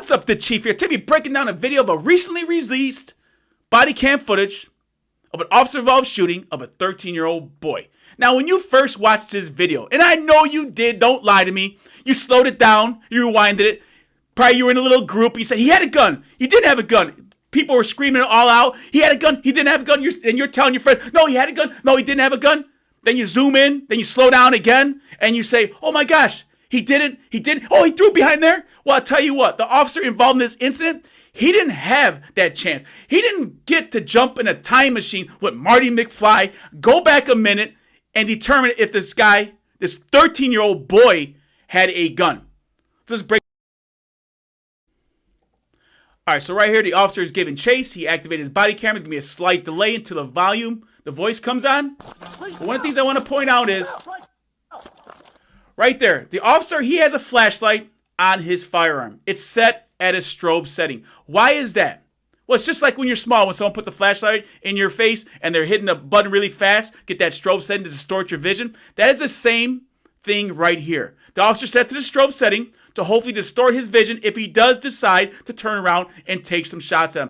What's up, Dachief here? Today breaking down a video of a recently released body cam footage of an officer-involved shooting of a 13-year-old boy. Now, when you first watched this video, and I know you did, don't lie to me, you slowed it down, you rewinded it, probably you were in a little group, you said, he had a gun, he didn't have a gun. People were screaming it all out, he had a gun, he didn't have a gun, and you're telling your friend, no, he had a gun, no, he didn't have a gun. Then you zoom in, then you slow down again, and you say, oh my gosh, he didn't, oh, he threw it behind there? Well, I'll tell you what, the officer involved in this incident, he didn't have that chance. He didn't get to jump in a time machine with Marty McFly, go back a minute, and determine if this guy, this 13-year-old boy, had a gun. Let's break. All right, so right here, the officer is giving chase. He activated his body camera. There's going to be a slight delay until the voice comes on. But one of the things I want to point out is, right there, the officer, he has a flashlight on his firearm. It's set at a strobe setting. Why is that? Well, it's just like when you're small, when someone puts a flashlight in your face and they're hitting the button really fast, get that strobe setting to distort your vision. That is the same thing right here. The officer set to the strobe setting to hopefully distort his vision if he does decide to turn around and take some shots at him.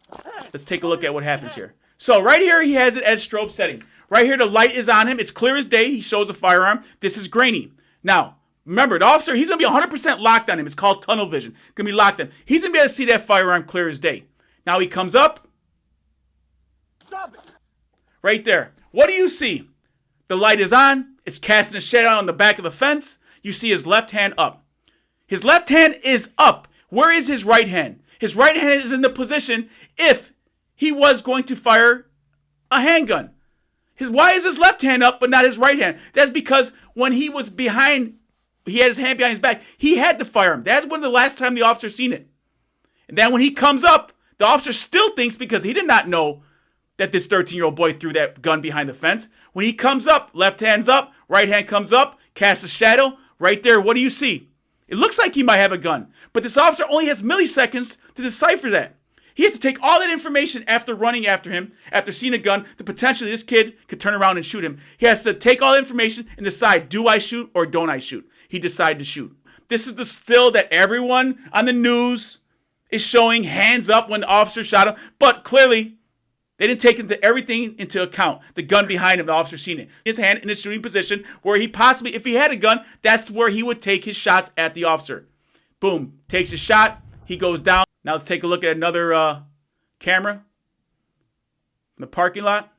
Let's take a look at what happens here. So right here, he has it as strobe setting. Right here, the light is on him. It's clear as day. He shows a firearm. This is grainy. Now, remember, the officer, he's going to be 100% locked on him. It's called tunnel vision. Going to be locked in. He's going to be able to see that firearm clear as day. Now he comes up. Stop it. Right there. What do you see? The light is on. It's casting a shadow on the back of the fence. You see his left hand up. His left hand is up. Where is his right hand? His right hand is in the position if he was going to fire a handgun. Why is his left hand up but not his right hand? That's because when he was behind, he had his hand behind his back, he had the firearm. That's when the last time the officer seen it. And then when he comes up, the officer still thinks, because he did not know that this 13-year-old boy threw that gun behind the fence. When he comes up, left hand's up, right hand comes up, casts a shadow. Right there, what do you see? It looks like he might have a gun, but this officer only has milliseconds to decipher that. He has to take all that information after running after him, after seeing a gun, that potentially this kid could turn around and shoot him. He has to take all that information and decide, do I shoot or don't I shoot? He decided to shoot. This is the still that everyone on the news is showing, hands up when the officer shot him, but clearly they didn't take everything into account. The gun behind him, the officer seen it. His hand in the shooting position where he possibly, if he had a gun, that's where he would take his shots at the officer. Boom, takes a shot, he goes down. Now let's take a look at another camera in the parking lot.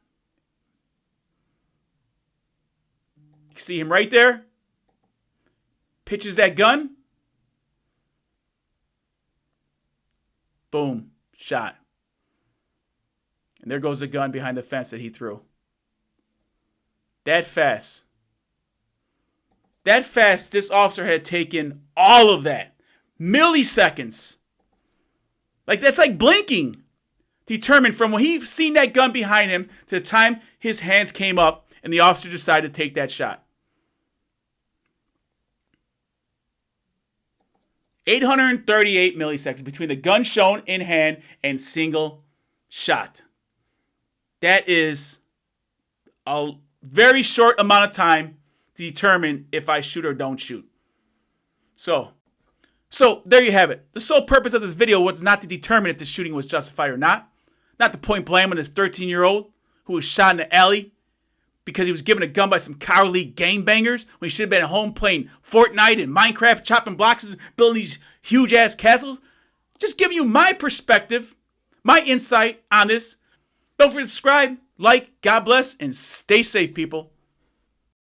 You see him right there. Pitches that gun. Boom, shot. And there goes the gun behind the fence that he threw. That fast. That fast, this officer had taken all of that. Milliseconds. Like, that's like blinking. Determined from when he seen that gun behind him to the time his hands came up and the officer decided to take that shot. 838 milliseconds between the gun shown in hand and single shot. That is a very short amount of time to determine if I shoot or don't shoot. So there you have it. The sole purpose of this video was not to determine if the shooting was justified or not. Not to point blame on this 13-year-old who was shot in the alley because he was given a gun by some cowardly gangbangers when he should have been at home playing Fortnite and Minecraft, chopping blocks and building these huge-ass castles. Just giving you my perspective, my insight on this. Don't forget to subscribe, like, God bless, and stay safe, people.